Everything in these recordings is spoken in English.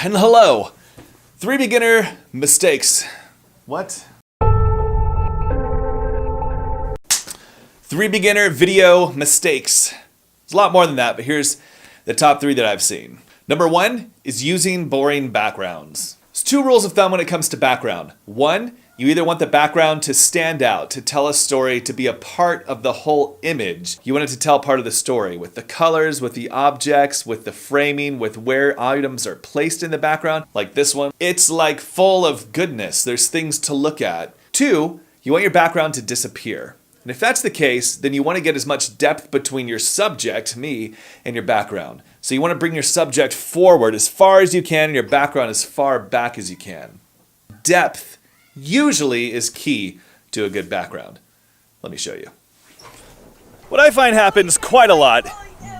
And hello. 3 beginner mistakes. What? 3 beginner video mistakes. There's a lot more than that, but here's the top 3 that I've seen. Number 1 is using boring backgrounds. There's 2 rules of thumb when it comes to background. 1, you either want the background to stand out, to tell a story, to be a part of the whole image. You want it to tell part of the story with the colors, with the objects, with the framing, with where items are placed in the background, like this one. It's like full of goodness. There's things to look at. 2, you want your background to disappear. And if that's the case, then you want to get as much depth between your subject, me, and your background. So you want to bring your subject forward as far as you can and your background as far back as you can. Depth usually is key to a good background. Let me show you. What I find happens quite a lot,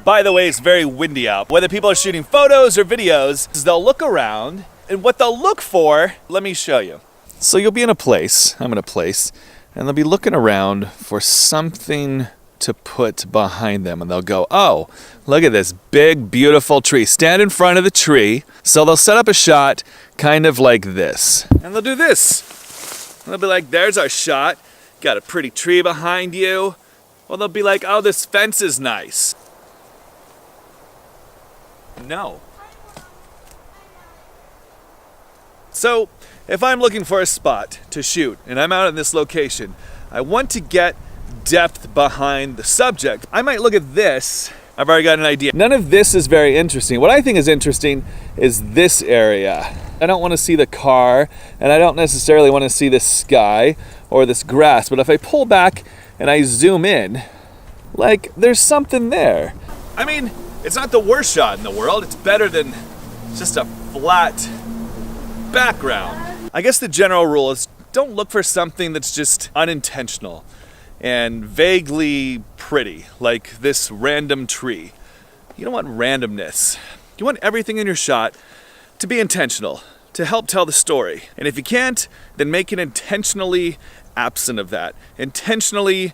by the way, it's very windy out. Whether people are shooting photos or videos, is they'll look around, and what they'll look for, let me show you. So you'll be in a place, I'm in a place, and they'll be looking around for something to put behind them. And they'll go, oh, look at this big, beautiful tree. Stand in front of the tree. So they'll set up a shot kind of like this. And they'll do this. And they'll be like, there's our shot. Got a pretty tree behind you. Well, they'll be like, oh, this fence is nice. No. So, if I'm looking for a spot to shoot and I'm out in this location, I want to get depth behind the subject. I might look at this. I've already got an idea. None of this is very interesting. What I think is interesting is this area. I don't want to see the car, and I don't necessarily want to see the sky or this grass, but if I pull back and I zoom in, like, there's something there. I mean, it's not the worst shot in the world. It's better than just a flat background. I guess the general rule is don't look for something that's just unintentional and vaguely pretty, like this random tree. You don't want randomness. You want everything in your shot to be intentional, to help tell the story. And if you can't, then make it intentionally absent of that. Intentionally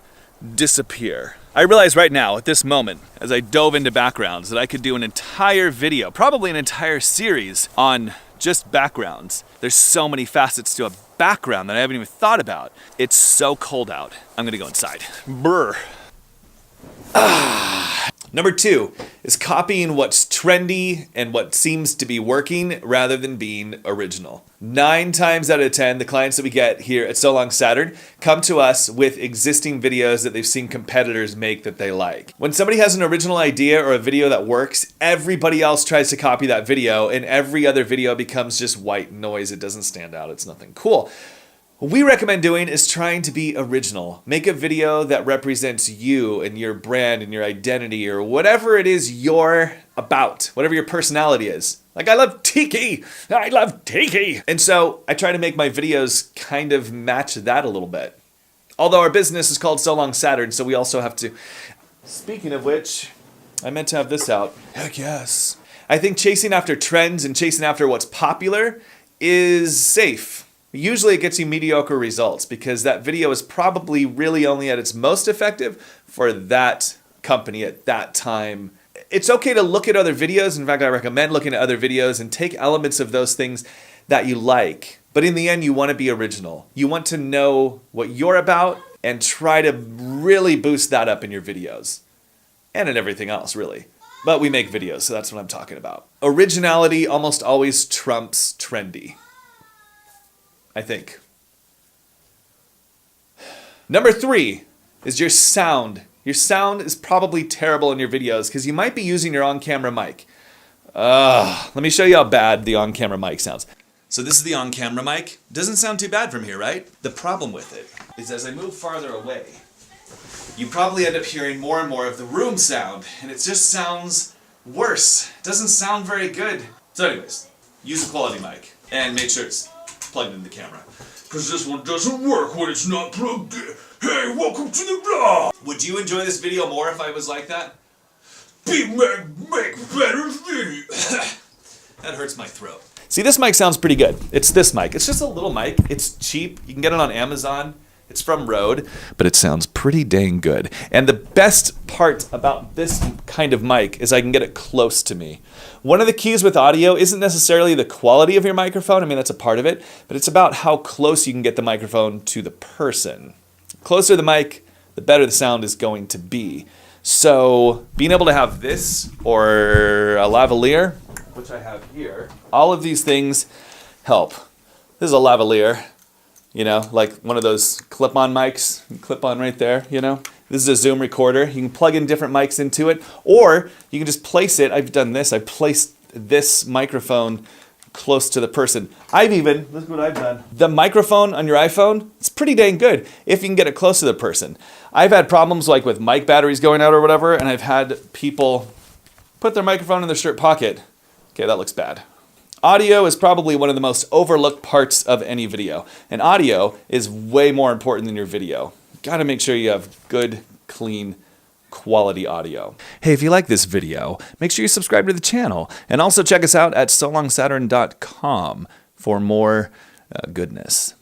disappear. I realize right now, at this moment, as I dove into backgrounds, that I could do an entire video, probably an entire series on just backgrounds. There's so many facets to a background that I haven't even thought about. It's so cold out. I'm gonna go inside. Brr. Number 2 is copying what's trendy and what seems to be working rather than being original. 9 times out of 10, the clients that we get here at So Long Saturn come to us with existing videos that they've seen competitors make that they like. When somebody has an original idea or a video that works, everybody else tries to copy that video, and every other video becomes just white noise. It doesn't stand out. It's nothing cool. What we recommend doing is trying to be original. Make a video that represents you and your brand and your identity or whatever it is you're about, whatever your personality is. Like, I love tiki. I love tiki. And so I try to make my videos kind of match that a little bit. Although our business is called So Long Saturn, so we also have to... Speaking of which, I meant to have this out. Heck yes. I think chasing after trends and chasing after what's popular is safe. Usually it gets you mediocre results because that video is probably really only at its most effective for that company at that time. It's okay to look at other videos. In fact, I recommend looking at other videos and take elements of those things that you like. But in the end, you want to be original. You want to know what you're about and try to really boost that up in your videos. And in everything else, really. But we make videos, so that's what I'm talking about. Originality almost always trumps trendy, I think. Number 3 is your sound. Your sound is probably terrible in your videos because you might be using your on-camera mic. Let me show you how bad the on-camera mic sounds. So this is the on-camera mic. Doesn't sound too bad from here, right? The problem with it is as I move farther away, you probably end up hearing more and more of the room sound, and it just sounds worse. It doesn't sound very good. So anyways, use a quality mic and make sure it's plugged into the camera. Because this one doesn't work when it's not plugged in. Hey, welcome to the vlog! Would you enjoy this video more if I was like that? Make better videos! That hurts my throat. See, this mic sounds pretty good. It's this mic. It's just a little mic. It's cheap. You can get it on Amazon. It's from Rode, but it sounds pretty dang good. And the best part about this kind of mic is I can get it close to me. One of the keys with audio isn't necessarily the quality of your microphone. I mean, that's a part of it, but it's about how close you can get the microphone to the person. The closer the mic, the better the sound is going to be. So being able to have this or a lavalier, which I have here, all of these things help. This is a lavalier. You know, like one of those clip-on mics, clip on right there, you know. This is a Zoom recorder. You can plug in different mics into it, or you can just place it. I've done this. I placed this microphone close to the person. Look what I've done. The microphone on your iPhone, it's pretty dang good if you can get it close to the person. I've had problems like with mic batteries going out or whatever, and I've had people put their microphone in their shirt pocket. Okay, that looks bad. Audio is probably one of the most overlooked parts of any video. And audio is way more important than your video. You gotta make sure you have good, clean, quality audio. Hey, if you like this video, make sure you subscribe to the channel. And also check us out at solongsaturn.com for more goodness.